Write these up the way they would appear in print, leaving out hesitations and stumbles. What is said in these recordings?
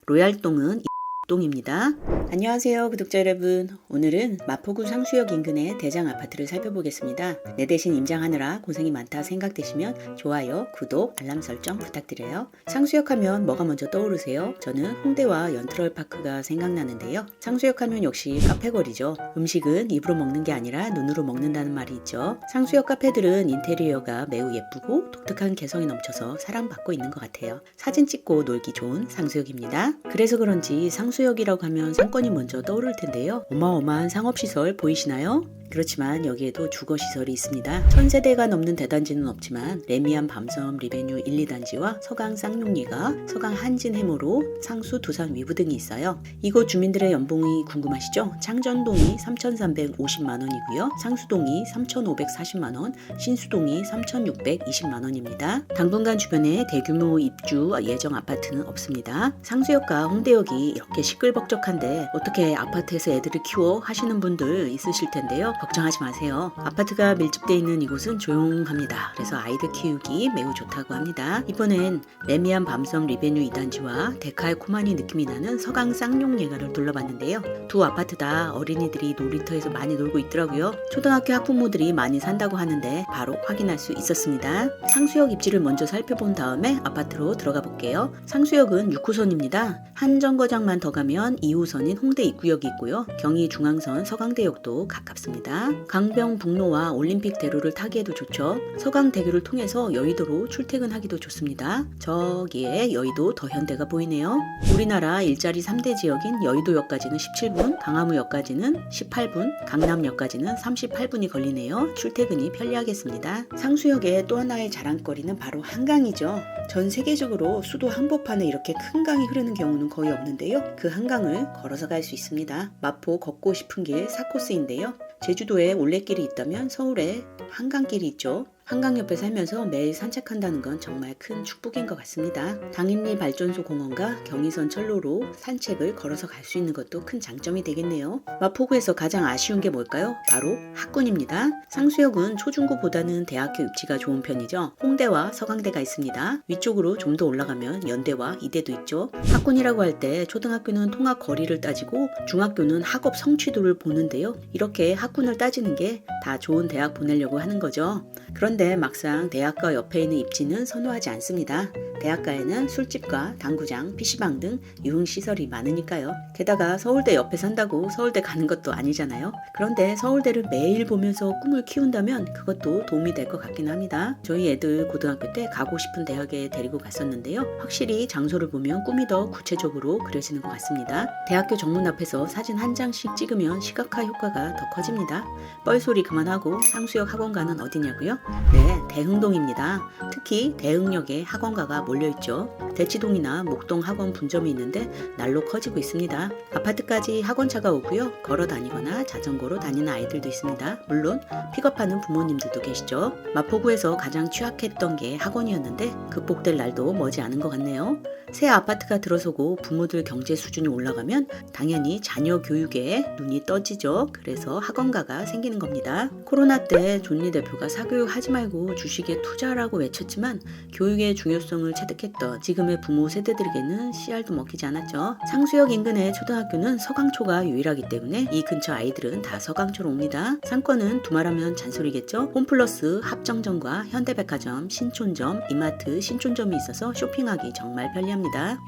로얄동은 동입니다. 안녕하세요 구독자 여러분. 오늘은 마포구 상수역 인근의 대장 아파트를 살펴보겠습니다. 내 대신 임장하느라 고생이 많다 생각되시면 좋아요, 구독, 알람 설정 부탁드려요. 상수역 하면 뭐가 먼저 떠오르세요? 저는 홍대와 연트럴파크가 생각나는데요. 상수역 하면 역시 카페거리죠. 음식은 입으로 먹는 게 아니라 눈으로 먹는다는 말이 있죠. 상수역 카페들은 인테리어가 매우 예쁘고 독특한 개성이 넘쳐서 사랑받고 있는 것 같아요. 사진 찍고 놀기 좋은 상수역입니다. 그래서 그런지 상수역이라고 하면 상권이 먼저 떠오를 텐데요. 어마어마한 상업시설 보이시나요? 그렇지만 여기에도 주거시설이 있습니다. 1000세대가 넘는 대단지는 없지만 레미안 밤섬 리베뉴 1, 2단지와 서강 쌍용리가, 서강 한진 해무로, 상수 두산 위브 등이 있어요. 이곳 주민들의 연봉이 궁금하시죠? 창전동이 3,350만원이고요. 상수동이 3,540만원, 신수동이 3,620만원입니다. 당분간 주변에 대규모 입주 예정 아파트는 없습니다. 상수역과 홍대역이 이렇게 시끌벅적한데 어떻게 아파트에서 애들을 키워 하시는 분들 있으실 텐데요. 걱정하지 마세요. 아파트가 밀집되어 있는 이곳은 조용합니다. 그래서 아이들 키우기 매우 좋다고 합니다. 이번엔 레미안 밤섬 리베뉴 2단지와 데카의 코마니 느낌이 나는 서강 쌍용예가를 둘러봤는데요. 두 아파트 다 어린이들이 놀이터에서 많이 놀고 있더라고요. 초등학교 학부모들이 많이 산다고 하는데 바로 확인할 수 있었습니다. 상수역 입지를 먼저 살펴본 다음에 아파트로 들어가 볼게요. 상수역은 6호선입니다. 한 정거장만 더 가면 2호선인 홍대 입구역이 있고요. 경의중앙선 서강대역도 가깝습니다. 강병북로와 올림픽대로를 타기에도 좋죠. 서강대교를 통해서 여의도로 출퇴근하기도 좋습니다. 저기에 여의도 더현대가 보이네요. 우리나라 일자리 3대 지역인 여의도역까지는 17분, 강화무역까지는 18분, 강남역까지는 38분이 걸리네요. 출퇴근이 편리하겠습니다. 상수역의 또 하나의 자랑거리는 바로 한강이죠. 전 세계적으로 수도 한복판에 이렇게 큰 강이 흐르는 경우는 거의 없는데요. 그 한강을 걸어서 갈 수 있습니다. 마포 걷고 싶은 길 4코스인데요. 제주도에 올레길이 있다면 서울에 한강길이 있죠. 한강 옆에 살면서 매일 산책한다는 건 정말 큰 축복인 것 같습니다. 당인리 발전소 공원과 경의선 철로로 산책을 걸어서 갈 수 있는 것도 큰 장점이 되겠네요. 마포구에서 가장 아쉬운 게 뭘까요? 바로 학군입니다. 상수역은 초중고보다는 대학교 입지가 좋은 편이죠. 홍대와 서강대가 있습니다. 위쪽으로 좀 더 올라가면 연대와 이대도 있죠. 학군이라고 할 때 초등학교는 통학 거리를 따지고 중학교는 학업 성취도를 보는데요. 이렇게 학군을 따지는 게 다 좋은 대학 보내려고 하는 거죠. 그런데 막상 대학가 옆에 있는 입지는 선호하지 않습니다. 대학가에는 술집과 당구장, PC방 등 유흥시설이 많으니까요. 게다가 서울대 옆에 산다고 서울대 가는 것도 아니잖아요. 그런데 서울대를 매일 보면서 꿈을 키운다면 그것도 도움이 될 것 같긴 합니다. 저희 애들 고등학교 때 가고 싶은 대학에 데리고 갔었는데요. 확실히 장소를 보면 꿈이 더 구체적으로 그려지는 것 같습니다. 대학교 정문 앞에서 사진 한 장씩 찍으면 시각화 효과가 더 커집니다. 뻘소리 그만하고 상수역 학원가는 어디냐고요? 네, 대흥동입니다. 특히 대흥역에 학원가가 몰려있죠. 대치동이나 목동 학원 분점이 있는데 날로 커지고 있습니다. 아파트까지 학원차가 오고요. 걸어 다니거나 자전거로 다니는 아이들도 있습니다. 물론 픽업하는 부모님들도 계시죠. 마포구에서 가장 취약했던 게 학원이었는데 극복될 날도 머지 않은 것 같네요. 새 아파트가 들어서고 부모들 경제 수준이 올라가면 당연히 자녀 교육에 눈이 떠지죠. 그래서 학원가가 생기는 겁니다. 코로나 때 존리 대표가 사교육 하지 말고 주식에 투자라고 외쳤지만 교육의 중요성을 체득했던 지금의 부모 세대들에게는 씨알도 먹히지 않았죠. 상수역 인근의 초등학교는 서강초가 유일하기 때문에 이 근처 아이들은 다 서강초로 옵니다. 상권은 두말하면 잔소리겠죠. 홈플러스, 합정점과 현대백화점, 신촌점, 이마트, 신촌점이 있어서 쇼핑하기 정말 편리합니다.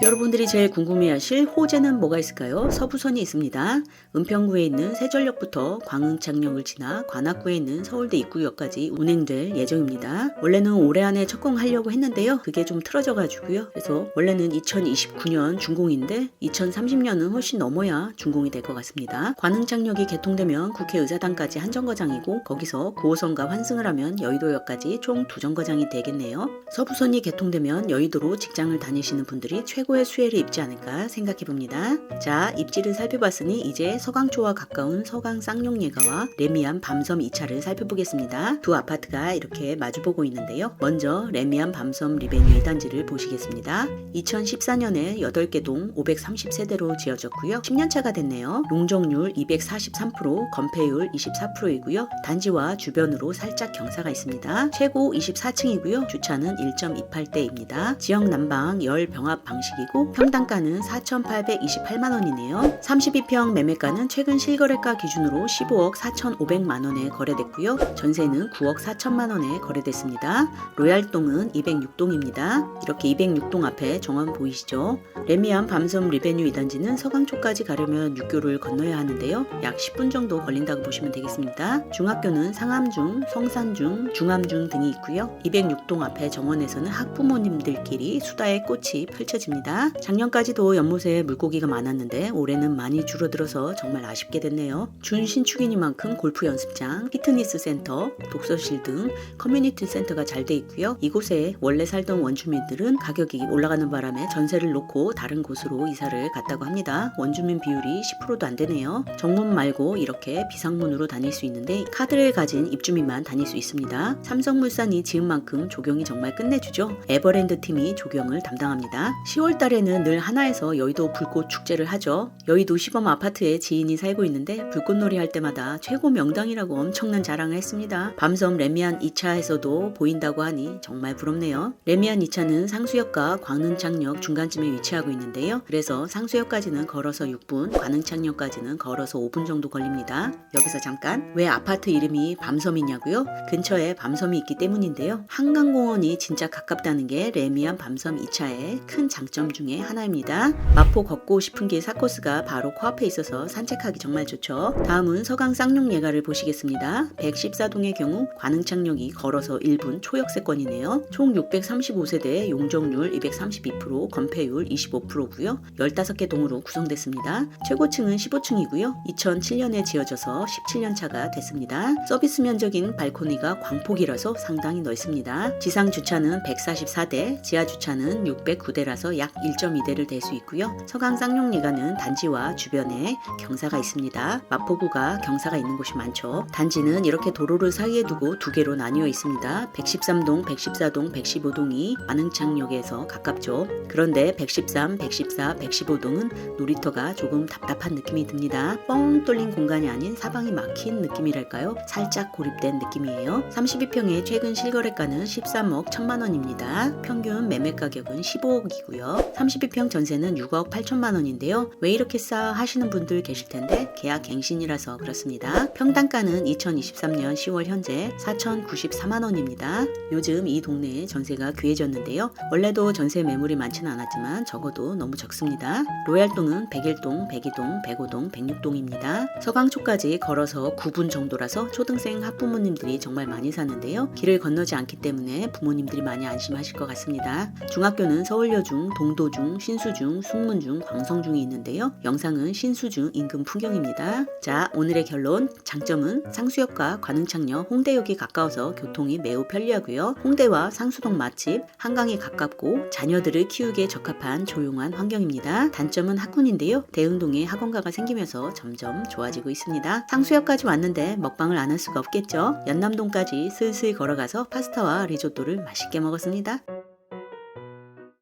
여러분들이 제일 궁금해하실 호재는 뭐가 있을까요? 서부선이 있습니다. 은평구에 있는 세전역부터 광흥창역을 지나 관악구에 있는 서울대 입구역까지 운행될 예정입니다. 원래는 올해 안에 착공하려고 했는데요. 그게 좀 틀어져가지고요. 그래서 원래는 2029년 준공인데 2030년은 훨씬 넘어야 준공이 될 것 같습니다. 관흥창역이 개통되면 국회의사당까지 한 정거장이고 거기서 9호선과 환승을 하면 여의도역까지 총 2정거장이 되겠네요. 서부선이 개통되면 여의도로 직장을 다니시는 분들이 최고의 수혜를 입지 않을까 생각해봅니다. 자, 입지를 살펴봤으니 이제 서강초와 가까운 서강 쌍용예가와 레미안 밤섬 2차를 살펴보겠습니다. 두 아파트가 이렇게 마주보고 있는데요. 먼저 레미안 밤섬 리베뉴 2단지를 보시겠습니다. 2014년에 8개 동 530세대로 지어졌고요. 10년차가 됐네요. 용적률 243%, 건폐율 24%이고요. 단지와 주변으로 살짝 경사가 있습니다. 최고 24층이고요. 주차는 1.28대입니다. 지역 난방, 열 병합 종합 방식이고 평당가는 4,828만 원이네요. 32평 매매가는 최근 실거래가 기준으로 15억 4,500만 원에 거래됐고요. 전세는 9억 4천만 원에 거래됐습니다. 로얄동은 206동입니다. 이렇게 206동 앞에 정원 보이시죠? 레미안 밤섬 리베뉴 2단지는 서강초까지 가려면 육교를 건너야 하는데요. 약 10분 정도 걸린다고 보시면 되겠습니다. 중학교는 상암중, 성산중, 중암중 등이 있고요. 206동 앞에 정원에서는 학부모님들끼리 수다의 꽃이 펼쳐집니다. 작년까지도 연못에 물고기가 많았는데 올해는 많이 줄어들어서 정말 아쉽게 됐네요. 준신축이니만큼 골프 연습장, 피트니스 센터, 독서실 등 커뮤니티 센터가 잘 돼 있고요. 이곳에 원래 살던 원주민들은 가격이 올라가는 바람에 전세를 놓고 다른 곳으로 이사를 갔다고 합니다. 원주민 비율이 10%도 안 되네요. 정문 말고 이렇게 비상문으로 다닐 수 있는데 카드를 가진 입주민만 다닐 수 있습니다. 삼성물산이 지은 만큼 조경이 정말 끝내주죠. 에버랜드 팀이 조경을 담당합니다. 10월 달에는 늘 하나에서 여의도 불꽃 축제를 하죠. 여의도 시범 아파트에 지인이 살고 있는데 불꽃놀이 할 때마다 최고 명당이라고 엄청난 자랑을 했습니다. 밤섬 레미안 2차에서도 보인다고 하니 정말 부럽네요. 레미안 2차는 상수역과 광능창역 중간쯤에 위치하고 있는데요. 그래서 상수역까지는 걸어서 6분, 광능창역까지는 걸어서 5분 정도 걸립니다. 여기서 잠깐, 왜 아파트 이름이 밤섬이냐고요? 근처에 밤섬이 있기 때문인데요. 한강공원이 진짜 가깝다는 게 레미안 밤섬 2차의 큰 장점 중에 하나입니다. 마포 걷고 싶은 길 4코스가 바로 코앞에 있어서 산책하기 정말 좋죠. 다음은 서강 쌍용예가를 보시겠습니다. 114동의 경우 관흥창역이 걸어서 1분 초역세권이네요. 총 635세대에 용적률 232%, 건폐율 25%고요. 15개 동으로 구성됐습니다. 최고층은 15층이고요. 2007년에 지어져서 17년 차가 됐습니다. 서비스 면적인 발코니가 광폭이라서 상당히 넓습니다. 지상 주차는 144대, 지하 주차는 609대라서 약 1.2대를 댈 수 있고요. 서강 쌍용예가는 단지와 주변에 경사가 있습니다. 마포구가 경사가 있는 곳이 많죠. 단지는 이렇게 도로를 사이에 두고 두 개로 나뉘어 있습니다. 113동, 114동, 115동이 안흥창역에서 가깝죠. 그런데 113, 114, 115동은 놀이터가 조금 답답한 느낌이 듭니다. 뻥 뚫린 공간이 아닌 사방이 막힌 느낌이랄까요? 살짝 고립된 느낌이에요. 32평의 최근 실거래가는 13억 1천만 원입니다. 평균 매매 가격은 15억이고요. 32평 전세는 6억 8천만 원인데요. 왜 이렇게 싸 하시는 분들 계실 텐데 계약 갱신이라서 그렇습니다. 평당가는 2023년 10월 현재 4,094만 원입니다. 요즘 이 동네에 전세가 귀해졌는데요. 원래도 전세 매물이 많지는 않았지만 적어도 너무 적습니다. 로얄동은 101동, 102동, 105동, 106동입니다. 서강초까지 걸어서 9분 정도라서 초등생 학부모님들이 정말 많이 사는데요. 길을 건너지 않기 때문에 부모님들이 많이 안심하실 것 같습니다. 중학교는 서울여중, 동도중, 신수중, 숙문중, 광성중이 있는데요. 영상은 신수중 인근 풍경입니다. 자, 오늘의 결론. 장점은 상수역과 관흥창역, 홍대역이 가까워서 교통이 매우 편리하고요. 홍대와 상수동 맛집, 한강이 가깝고 자녀들을 키우기에 적합한 조용한 환경입니다. 단점은 학군인데요. 대흥동에 학원가가 생기면서 점점 좋아지고 있습니다. 상수역까지 왔는데 먹방을 안 할 수가 없겠죠. 연남동까지 슬슬 걸어가서 파스타와 리조또를 맛있게 먹었습니다.